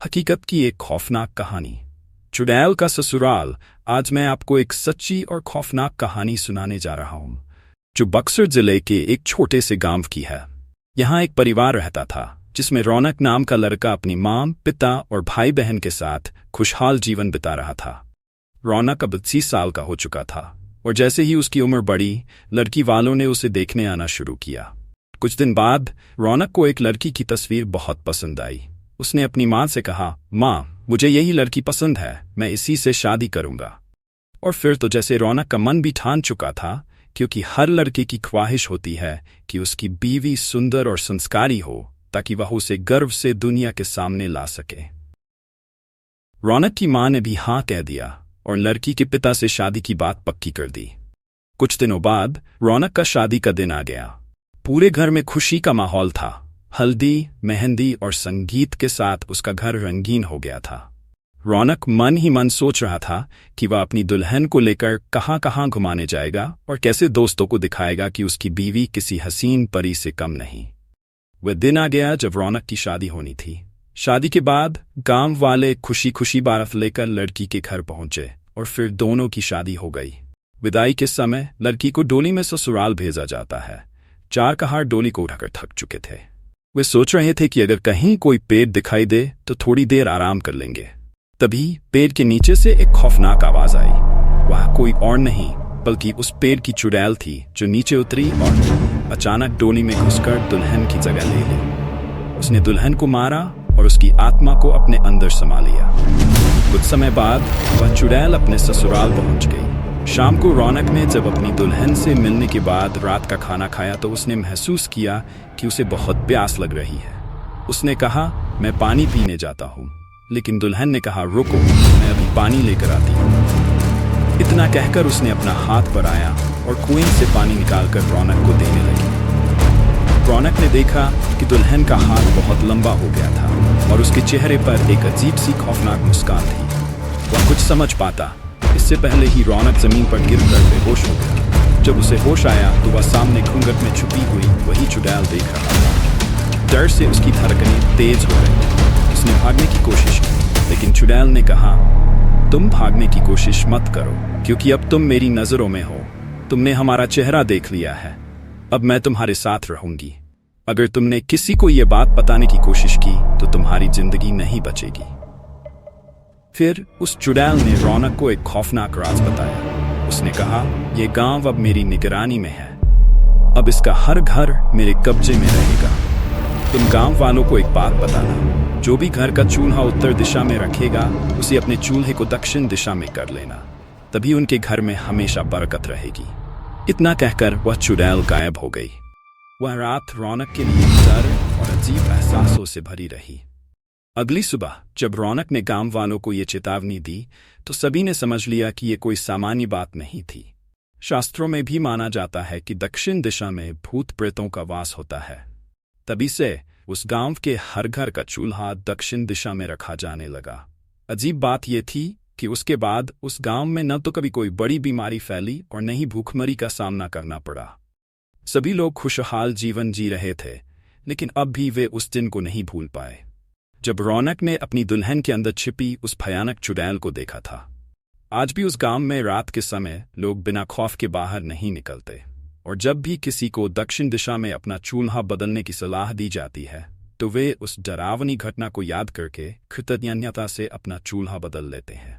हकीकत की एक खौफनाक कहानी। चुड़ैल का ससुराल। आज मैं आपको एक सच्ची और खौफनाक कहानी सुनाने जा रहा हूँ जो बक्सर जिले के एक छोटे से गांव की है। यहाँ एक परिवार रहता था जिसमें रौनक नाम का लड़का अपनी माँ, पिता और भाई बहन के साथ खुशहाल जीवन बिता रहा था। रौनक अब 80 साल का हो चुका था और जैसे ही उसकी उम्र बढ़ी, लड़की वालों ने उसे देखने आना शुरू किया। कुछ दिन बाद रौनक को एक लड़की की तस्वीर बहुत पसंद आई। उसने अपनी माँ से कहा, माँ, मुझे यही लड़की पसंद है, मैं इसी से शादी करूंगा। और फिर तो जैसे रौनक का मन भी ठान चुका था, क्योंकि हर लड़के की ख्वाहिश होती है कि उसकी बीवी सुंदर और संस्कारी हो ताकि वह उसे गर्व से दुनिया के सामने ला सके। रौनक की माँ ने भी हाँ कह दिया और लड़की के पिता से शादी की बात पक्की कर दी। कुछ दिनों बाद रौनक का शादी का दिन आ गया। पूरे घर में खुशी का माहौल था। हल्दी, मेहंदी और संगीत के साथ उसका घर रंगीन हो गया था। रौनक मन ही मन सोच रहा था कि वह अपनी दुल्हन को लेकर कहाँ कहाँ घुमाने जाएगा और कैसे दोस्तों को दिखाएगा कि उसकी बीवी किसी हसीन परी से कम नहीं। वह दिन आ गया जब रौनक की शादी होनी थी। शादी के बाद गांव वाले खुशी खुशी बारात लेकर लड़की के घर पहुंचे और फिर दोनों की शादी हो गई। विदाई के समय लड़की को डोली में ससुराल भेजा जाता है। चार कहार डोली को उठाकर थक चुके थे। वे सोच रहे थे कि अगर कहीं कोई पेड़ दिखाई दे तो थोड़ी देर आराम कर लेंगे। तभी पेड़ के नीचे से एक खौफनाक आवाज आई। वह कोई और नहीं बल्कि उस पेड़ की चुड़ैल थी जो नीचे उतरी और अचानक डोली में घुसकर दुल्हन की जगह ले ली। उसने दुल्हन को मारा और उसकी आत्मा को अपने अंदर समा लिया। कुछ समय बाद वह चुड़ैल अपने ससुराल पहुंच गई। शाम को रौनक ने जब अपनी दुल्हन से मिलने के बाद रात का खाना खाया तो उसने महसूस किया कि उसे बहुत प्यास लग रही है। उसने कहा, मैं पानी पीने जाता हूँ। लेकिन दुल्हन ने कहा, रुको, मैं अभी पानी लेकर आती हूँ। इतना कहकर उसने अपना हाथ बढ़ाया और कुएं से पानी निकालकर रौनक को देने लगी। रौनक ने देखा कि दुल्हन का हाथ बहुत लंबा हो गया था और उसके चेहरे पर एक अजीब सी खौफनाक मुस्कान थी। वह कुछ समझ पाता इससे पहले ही रौनक जमीन पर गिरकर बेहोश हो गया। जब उसे होश आया तो वह सामने घूंघट में छुपी हुई वही चुड़ैल देख रहा था। डर से उसकी धड़कनें तेज हो गई। उसने भागने की कोशिश की, लेकिन चुड़ैल ने कहा, तुम भागने की कोशिश मत करो, क्योंकि अब तुम मेरी नजरों में हो। तुमने हमारा चेहरा देख लिया है, अब मैं तुम्हारे साथ रहूंगी। अगर तुमने किसी को यह बात बताने की कोशिश की तो तुम्हारी जिंदगी नहीं बचेगी। फिर उस चुड़ैल ने रौनक को एक खौफनाक राज बताया। उसने कहा, यह गांव अब मेरी निगरानी में है। अब इसका हर घर मेरे कब्जे में रहेगा। तुम गांव वालों को एक बात बताना, जो भी घर का चूल्हा उत्तर दिशा में रखेगा उसे अपने चूल्हे को दक्षिण दिशा में कर लेना। तभी उनके घर में हमेशा बरकत रहेगी। इतना कहकर वह चुड़ैल गायब हो गई। वह रात रौनक के लिए डर और अजीब एहसासों से भरी रही। अगली सुबह जब रौनक ने गांव वालों को ये चेतावनी दी तो सभी ने समझ लिया कि ये कोई सामान्य बात नहीं थी। शास्त्रों में भी माना जाता है कि दक्षिण दिशा में भूत प्रेतों का वास होता है। तभी से उस गांव के हर घर का चूल्हा दक्षिण दिशा में रखा जाने लगा। अजीब बात यह थी कि उसके बाद उस गांव में न तो कभी कोई बड़ी बीमारी फैली और न ही भूखमरी का सामना करना पड़ा। सभी लोग खुशहाल जीवन जी रहे थे, लेकिन अब भी वे उस दिन को नहीं भूल पाए जब रौनक ने अपनी दुल्हन के अंदर छिपी उस भयानक चुड़ैल को देखा था। आज भी उस गांव में रात के समय लोग बिना खौफ के बाहर नहीं निकलते, और जब भी किसी को दक्षिण दिशा में अपना चूल्हा बदलने की सलाह दी जाती है तो वे उस डरावनी घटना को याद करके कृतज्ञता से अपना चूल्हा बदल लेते हैं।